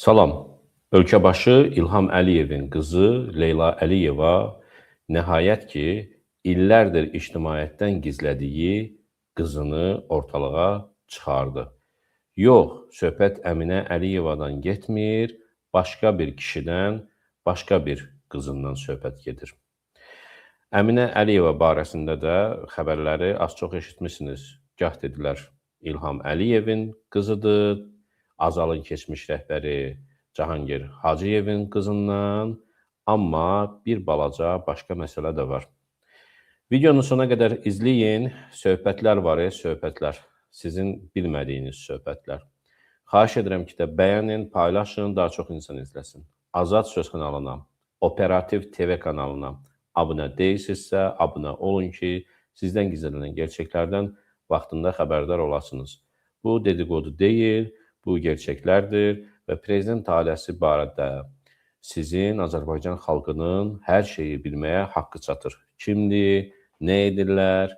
Salam. Ölkəbaşı İlham Əliyevin qızı Leyla Əliyeva nəhayət ki, illərdir ictimaiyyətdən gizlədiyi qızını ortalığa çıxardı. Yox, söhbət Əminə Əliyevadan getmir, başqa bir kişidən, başqa bir qızından söhbət gedir. Əminə Əliyeva barəsində də xəbərləri az-çox eşitmisiniz. Gah dedilər İlham Əliyevin qızıdır, Azalın keçmiş rəhbəri Cahangir Hacıyevin qızından, amma bir balaca başqa məsələ də var. Videonun sona qədər izləyin, söhbətlər var, söhbətlər. Sizin bilmədiyiniz söhbətlər. Xahiş edirəm ki, də bəyənin, paylaşın, daha çox insan izləsin. Azad Söz kanalına, Operativ TV kanalına abunə deyilsinizsə, abunə olun ki, sizdən gizlədilən gerçəklərdən vaxtında xəbərdar olasınız. Bu dedikodu deyil, bu gerçəklərdir və prezident ailəsi barədə sizin Azərbaycan xalqının hər şeyi bilməyə haqqı çatır. Kimdir, nə edirlər,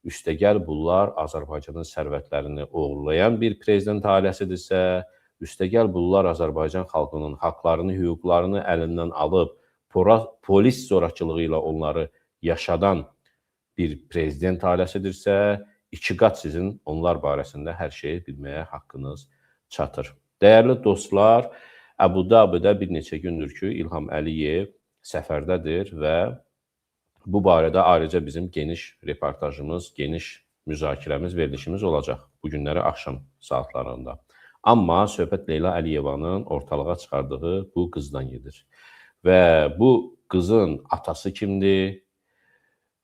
üstəgəl bunlar Azərbaycanın sərvətlərini oğurlayan bir prezident ailəsidirsə, üstəgəl bunlar Azərbaycan xalqının haqlarını, hüquqlarını əlindən alıb, polis zorakılığı ilə onları yaşadan bir prezident ailəsidirsə, iki qat sizin onlar barəsində hər şeyi bilməyə haqqınız çatır. Dəyərli dostlar, Əbu-Dabidə bir neçə gündür ki, İlham Əliyev səfərdədir və bu barədə ayrıca bizim geniş reportajımız, geniş müzakirəmiz, verilişimiz olacaq bu günləri axşam saatlarında. Amma söhbət Leyla Əliyevanın ortalığa çıxardığı bu qızdan gedir. Və bu qızın atası kimdir?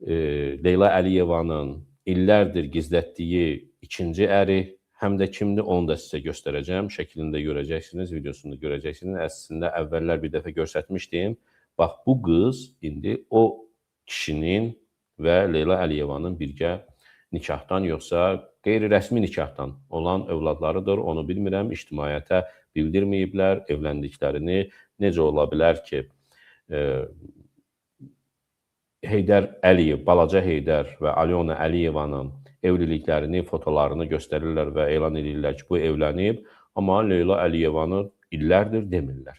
Leyla Əliyevanın illərdir gizlətdiyi ikinci əri həm də kimdir, onu da sizə göstərəcəm. Şəklində görəcəksiniz, videosunu görəcəksiniz. Əslində, əvvəllər bir dəfə göstərmişdim. Bax, bu qız indi o kişinin və Leyla Əliyevanın birgə nikahdan, yoxsa qeyri-rəsmi nikahdan olan övladlarıdır. Onu bilmirəm, ictimaiyyətə bildirməyiblər evləndiklərini. Necə ola bilər ki, Heydər Əliyev, balaca Heydər və Alyona Əliyevanın evliliklərini, fotolarını göstərirlər və elan edirlər ki, bu evlənib, amma Leyla Əliyevanı illərdir demirlər.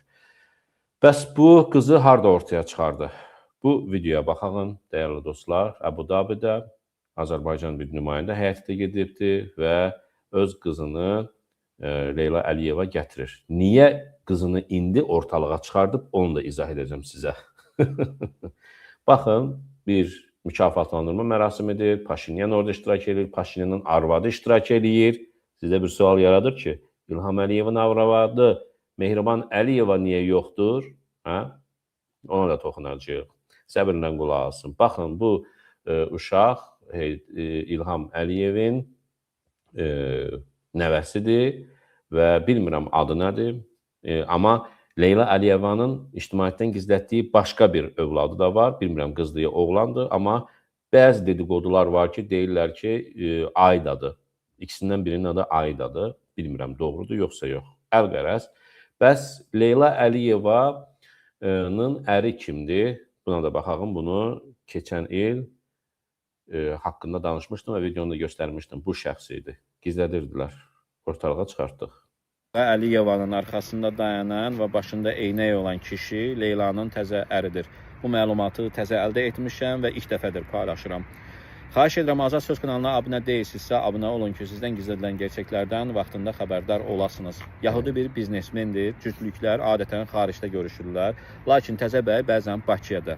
Bəs bu qızı harada ortaya çıxardı? Bu videoya baxın, dəyərli dostlar. Əbu-Dabidə Azərbaycan bir nümayəndə həyətdə gedibdir və öz qızını Leyla Əliyeva gətirir. Niyə qızını indi ortalığa çıxardıb, onu da izah edəcəm sizə. Baxın, bir mükafatlandırma mərasimidir. Paşinyan orada iştirak edir, Paşinyanın arvadı iştirak edir. Sizə bir sual yaradır ki, İlham Əliyevin arvadı Mehriban Əliyeva niyə yoxdur? Ona da toxunacaq. Səbirlə qulaq alsın. Baxın, bu uşaq İlham Əliyevin nəvəsidir və bilmirəm adı nədir. Amma Leyla Əliyevanın ictimaiyyətdən gizlətdiyi başqa bir övladı da var. Bilmirəm, qızdır, oğlandır. Amma bəzi dedikodular var ki, deyirlər ki, Aydadır. İkisindən birinin adı Aydadır. Bilmirəm, doğrudur, yoxsa yox. Əlqərəz. Bəs Leyla Əliyevanın əri kimdir? Buna da baxalım. Bunu keçən il haqqında danışmışdım və videonu da göstərmişdim. Bu şəxs idi. Gizlədirdilər. Ortalığa çıxartdıq. Əliyevanın arxasında dayanan və başında eynək olan kişi Leylanın təzə əridir. Bu məlumatı təzə əldə etmişəm və ilk dəfədir paylaşıram. Xahiş edirəm, Azad Söz kanalına abunə deyilsinizsə, abunə olun ki, sizdən gizlədilən gerçəklərdən vaxtında xəbərdar olasınız. Yahudi bir biznesmendir, cütlüklər adətən xaricdə görüşürlər, lakin təzə bəy bəzən Bakıya da.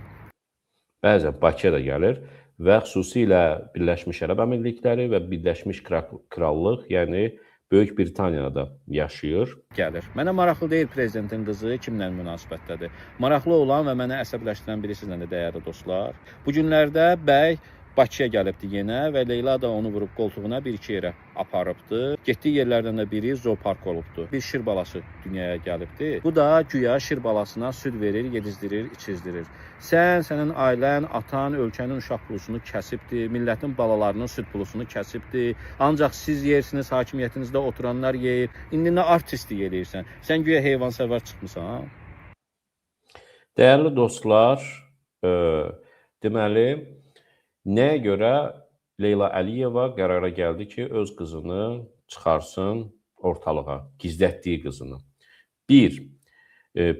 Bəzən Bakıya da gəlir və xüsusilə Birləşmiş Ərəb Əmirlikləri və Birləşmiş Krallıq, yəni Böyük Britaniyada yaşayır. Gəlir. Mənə maraqlı deyil prezidentin qızı kimlə münasibətdədir. Maraqlı olan və mənə əsəbləşdirən biri sizlə də dəyərli dostlar. Bu günlərdə bəy Bakıya gəlibdi yenə və Leyla da onu vurub qoltuğuna bir-iki yerə aparıbdı. Getdiyi yerlərdən də biri zoopark olubdu. Bir şir balası dünyaya gəlibdi. Bu da güya şir balasına süd verir, yedizdirir, içizdirir. Sənin ailən, atan ölkənin uşaq pulusunu kəsibdir, millətin balalarının süd pulusunu kəsibdir. Ancaq siz yersiniz, hakimiyyətinizdə oturanlar yeyir. İndi nə artistlik eləyirsən? Sən güya heyvansevər çıxmısan? Dəyərli dostlar, deməli, nəyə görə Leyla Əliyeva qərara gəldi ki, öz qızını çıxarsın ortalığa, gizlətdiyi qızını. Bir,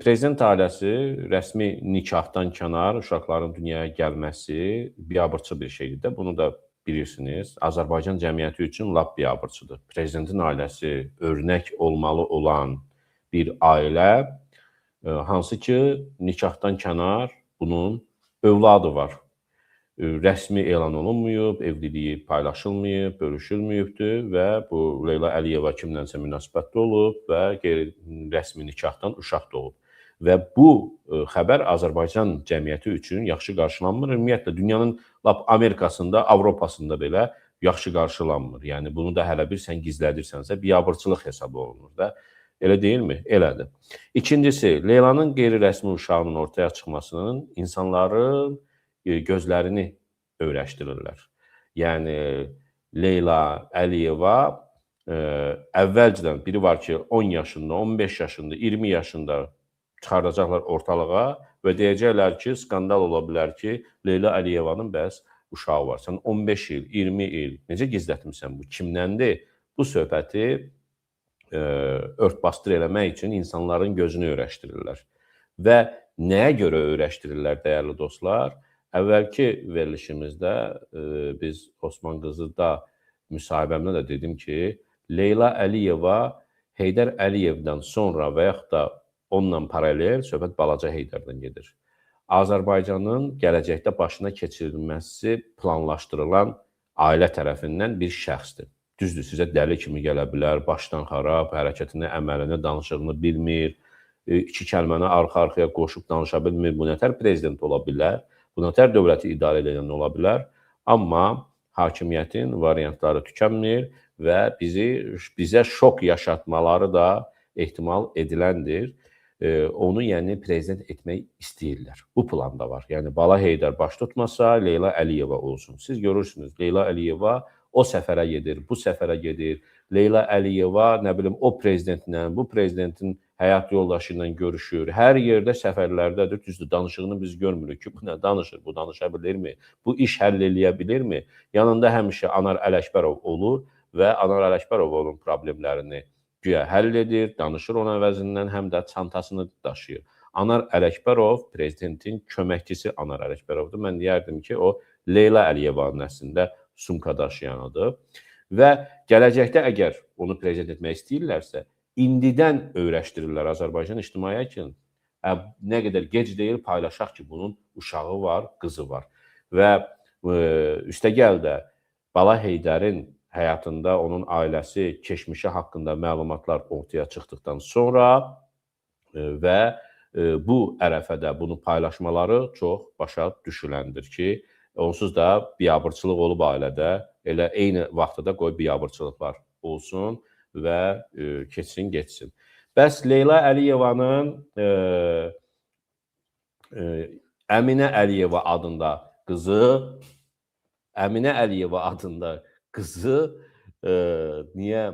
prezident ailəsi rəsmi nikahdan kənar uşaqların dünyaya gəlməsi biabırçı bir şeydir də. Bunu da bilirsiniz. Azərbaycan cəmiyyəti üçün lap biabırçıdır. Prezidentin ailəsi örnək olmalı olan bir ailə, hansı ki, nikahdan kənar bunun övladı var. Rəsmi elan olunmayıb, evliliyi paylaşılmayıb, bölüşülməyibdir və bu Leyla Əliyeva kimlənsə münasibətdə olub və qeyri-rəsmi nikahdan uşaq doğub. Və bu xəbər Azərbaycan cəmiyyəti üçün yaxşı qarşılanmır. Ümumiyyətlə, dünyanın lap Amerikasında, Avropasında belə yaxşı qarşılanmır. Yəni, bunu da hələ bir sən gizlədirsənsə, biabırçılıq hesab olunur da. Elə deyilmi? Elədir. İkincisi, Leylanın qeyri-rəsmi uşağının ortaya çıxmasının insanların gözlərini öyrəşdirirlər. Yəni, Leyla Əliyeva əvvəlcədən biri var ki, 10 yaşında, 15 yaşında, 20 yaşında çıxardacaqlar ortalığa və deyəcəklər ki, skandal ola bilər ki, Leyla Əliyevanın bəs uşağı var. Sən 15 il, 20 il necə gizlətmirsən bu? Kimləndir? Bu söhbəti ört-bastır eləmək üçün insanların gözünü öyrəşdirirlər. Və nəyə görə öyrəşdirirlər, dəyərli dostlar? Əvvəlki verilişimizdə biz Osman qızıda müsahibəmdə də dedim ki, Leyla Əliyeva Heydər Əliyevdən sonra və yaxud da onunla paralel söhbət balaca Heydərdən gedir. Azərbaycanın gələcəkdə başına keçirilməsi planlaşdırılan ailə tərəfindən bir şəxsdir. Düzdür, sizə dəli kimi gələ bilər, başdan xarab, hərəkətini, əməlini, danışığını bilmir, iki kəlməni arxa-arxaya qoşub danışa bilmir, bu nətər prezident ola bilər. Bu nətər dövləti idarə edən ola bilər, amma hakimiyyətin variantları tükənmir və bizə şok yaşatmaları da ehtimal ediləndir. Onu, yəni, prezident etmək istəyirlər. Bu planda var. Yəni, Bala Heydər baş tutmasa, Leyla Əliyeva olsun. Siz görürsünüz, Leyla Əliyeva o səfərə gedir, bu səfərə gedir. Leyla Əliyeva, nə bilim, o prezidentlə, bu prezidentin həyat yoldaşı ilə görüşür. Hər yerdə səfərlərdədir. Düzdür, danışığını biz görmürük ki, bu nə danışır, bu danışa bilirmi? Bu iş həll eləyə bilirmi? Yanında həmişə Anar Ələkbərov olur və Anar Ələkbərov onun problemlərini güya həll edir, danışır onun əvəzindən, həm də çantasını daşıyır. Anar Ələkbərov prezidentin köməkçisi Anar Ələkbərovdur. Mən deyərdim ki, o Leyla Əliyevanın əslində sumka daşıyanıdır. Və gələcəkdə əgər onu prezident etmək istəyirlərsə, indidən öyrəşdirirlər Azərbaycan ictimaiyyəti ki, nə qədər gec deyil paylaşaq ki, bunun uşağı var, qızı var. Və üstəgəl də Bala Heydərin həyatında onun ailəsi, keçmişi haqqında məlumatlar ortaya çıxdıqdan sonra və bu ərəfədə bunu paylaşmaları çox başa düşüləndir ki, onsuz da biabırçılıq olub ailədə, elə eyni vaxtda qoy biabırçılıqlar olsun və keçsin, getsin. Bəs Leyla Əliyevanın Əminə Əliyeva adında qızı niyə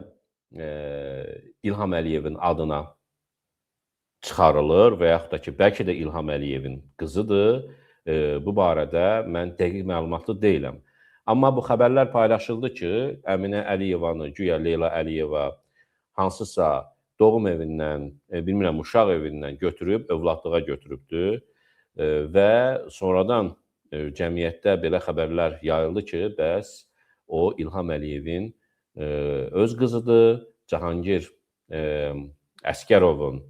İlham Əliyevin adına çıxarılır və yaxud da ki, bəlkə də İlham Əliyevin qızıdır? Bu barədə mən dəqiq məlumatlı deyiləm. Amma bu xəbərlər paylaşıldı ki, Əminə Əliyevanı, güya Leyla Əliyeva hansısa doğum evindən, bilmirəm, uşaq evindən götürüb, övladlığa götürübdür və sonradan cəmiyyətdə belə xəbərlər yayıldı ki, bəs o İlham Əliyevin öz qızıdır, Cahangir Əskərovun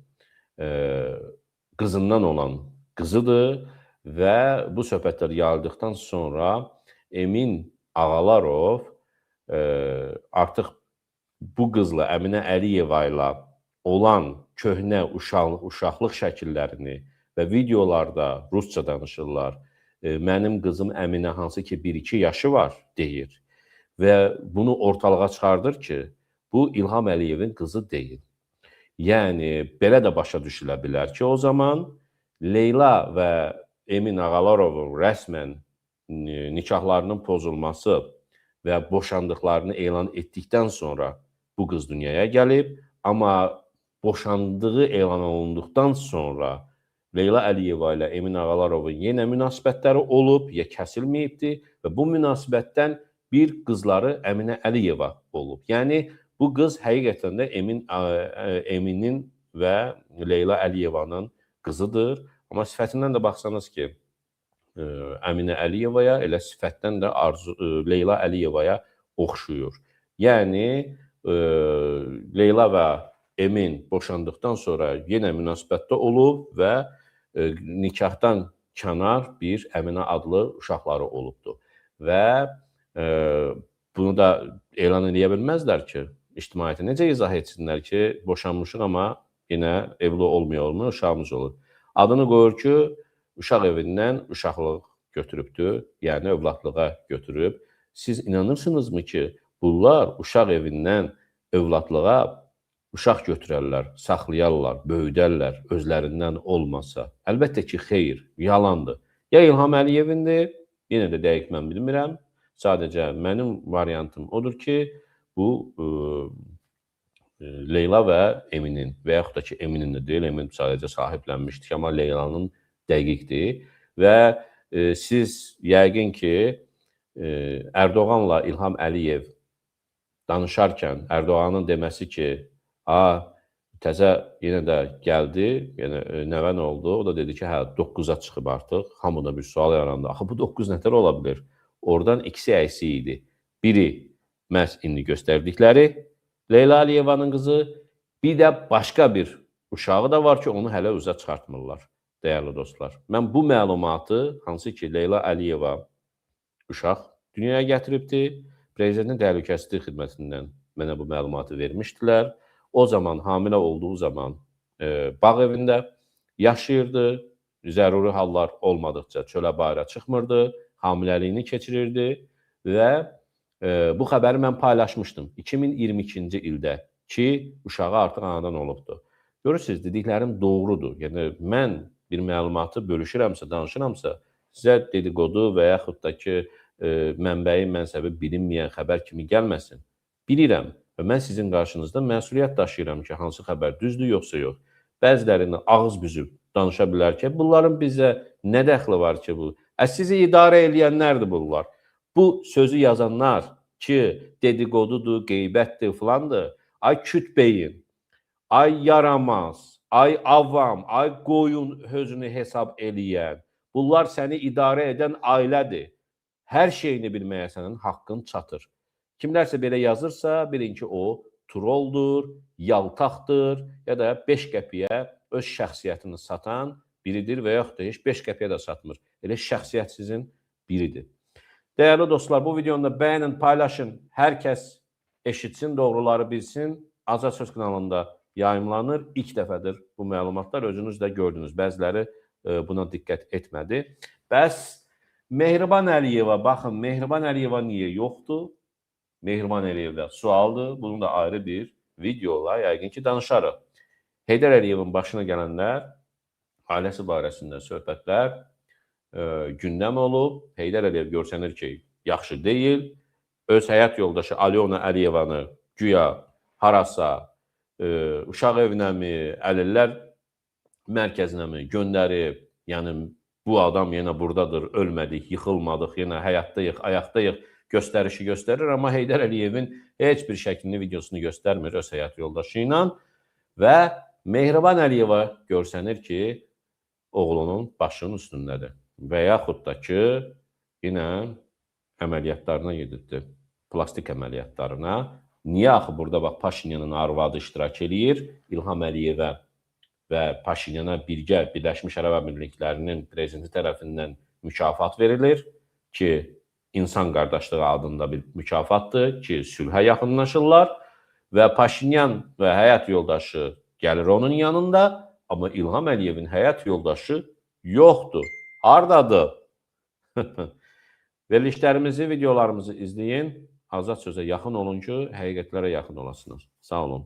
qızından olan qızıdır və bu söhbətlər yayıldıqdan sonra Emin Ağalarov artıq bu qızla, Əminə Əliyeva ilə olan köhnə uşaqlıq şəkillərini və videolarda rusca danışırlar. Mənim qızım Əminə hansı ki 1-2 yaşı var deyir və bunu ortalığa çıxardır ki, bu İlham Əliyevin qızı deyil. Yəni, belə də başa düşülə bilər ki, o zaman Leyla və Emin Ağalarovun rəsmən nikahlarının pozulması və boşandıqlarını elan etdikdən sonra bu qız dünyaya gəlib, amma boşandığı elan olunduqdan sonra Leyla Əliyeva ilə Emin Ağalarovun yenə münasibətləri olub, ya kəsilməyibdir və bu münasibətdən bir qızları Əminə Əliyeva olub. Yəni, bu qız həqiqətən də Eminin və Leyla Əliyevanın qızıdır. Amma sifətindən də baxsanız ki, Əminə Əliyevaya, elə sifətdən də Leyla Əliyevaya oxşuyur. Yəni, Leyla və Emin boşandıqdan sonra yenə münasibətdə olub və nikahdan kənar bir Əminə adlı uşaqları olubdur. Və bunu da elan edə bilməzlər ki, ictimaiyyətə necə izah etsinlər ki, boşanmışıq, amma yenə evli olmuyor, uşağımız olur. Adını qoyur ki, uşaq evindən uşaqlıq götürübdür, yəni övladlığa götürüb. Siz inanırsınızmı ki, bunlar uşaq evindən övladlığa uşaq götürərlər, saxlayarlar, böyüdərlər, özlərindən olmasa? Əlbəttə ki, xeyr, yalandır. Ya İlham Əliyevindir, yenə də dəqiq mən bilmirəm. Sadəcə mənim variantım odur ki, bu Leyla və Eminin və yaxud da ki, Eminin də deyil, Emin sadəcə sahiblənmişdik, amma Leylanın dəqiqdir. Və siz yəqin ki, Ərdoğanla İlham Əliyev danışarkən Ərdoğanın deməsi ki, təzə yenə də gəldi, yəni nəvən oldu, o da dedi ki, 9-a çıxıb artıq, hamıda bir sual yarandı. Axı, bu 9 nətər ola bilir? Oradan ikisi əksi idi. Biri məhz indi göstərdikləri Leyla Əliyevanın qızı, bir də başqa bir uşağı da var ki, onu hələ üzə çıxartmırlar, dəyərli dostlar. Mən bu məlumatı, hansı ki, Leyla Əliyeva uşaq dünyaya gətiribdir, Prezidentin Təhlükəsizlik Xidmətindən mənə bu məlumatı vermişdilər. O zaman, hamilə olduğu zaman bağ evində yaşayırdı, zəruri hallar olmadıqca çölə bayıra çıxmırdı, hamiləliyini keçirirdi və bu xəbəri mən paylaşmışdım 2022-ci ildə ki, uşağı artıq anadan olubdur. Görürsünüz, dediklərim doğrudur. Yəni, mən bir məlumatı bölüşürəmsə, danışıramsa, sizə dedikodu və yaxud da ki, mənbəyi, mənsəbi bilinməyən xəbər kimi gəlməsin. Bilirəm və mən sizin qarşınızda məsuliyyət daşıyıram ki, hansı xəbər düzdür, yoxsa yox. Bəzilərini ağız büzüb danışa bilər ki, bunların bizə nə dəxli var ki, bu? Sizi idarə eləyənlərdir bunlar. Bu sözü yazanlar ki, dedikodudur, qeybətdir, filandır, ay küt beyin, ay yaramaz, ay avam, ay qoyun özünü hesab eləyən, bunlar səni idarə edən ailədir. Hər şeyini bilməyə sənin haqqın çatır. Kimlərsə belə yazırsa, bilin ki, o troldur, yaltaqdır ya da 5 qəpiyə öz şəxsiyyətini satan biridir və yaxud da heç 5 qəpiyə də satmır. Elə şəxsiyyətsizin biridir. Dəyərli dostlar, bu videonu da bəyənin, paylaşın. Hər kəs eşitsin, doğruları bilsin. Azad Söz kanalında yayımlanır. İlk dəfədir bu məlumatlar. Özünüz də gördünüz. Bəziləri buna diqqət etmədi. Bəs Mehriban Əliyeva, baxın, Mehriban Əliyeva niyə yoxdur? Mehriban Əliyevdə sualdır. Bunun da ayrı bir videolar, yəqin ki, danışarıq. Heydər Əliyevin başına gələnlər, ailəsi barəsində söhbətlər gündəm olub. Heydər Əliyev görsənir ki, yaxşı deyil. Öz həyat yoldaşı Alyona Əliyevanı güya harasa uşaq evinəmi, əlillər mərkəzinəmi göndərib, yəni bu adam yenə buradadır, ölmədik, yıxılmadıq, yenə həyatdayıq, ayaqdayıq göstərişi göstərir. Amma Heydər Əliyevin heç bir şəklini, videosunu göstərmir öz həyat yoldaşı ilə və Mehriban Əliyeva görsənir ki, oğlunun başının üstündədir. Və yaxud da ki, yenə əməliyyatlarına gedirdi, plastik əməliyyatlarına. Niyə axı burada bax, Paşinyanın arvadı iştirak edir, İlham Əliyevə və Paşinyana birgə Birləşmiş Ərəb Əmirliklərinin prezidenti tərəfindən mükafat verilir ki, insan qardaşlığı adında bir mükafatdır ki, sülhə yaxınlaşırlar və Paşinyan və həyat yoldaşı gəlir onun yanında, amma İlham Əliyevin həyat yoldaşı yoxdur. Hardadır? Verilişlərimizi, videolarımızı izləyin. Azad Sözə yaxın olun ki, həqiqətlərə yaxın olasınız. Sağ olun.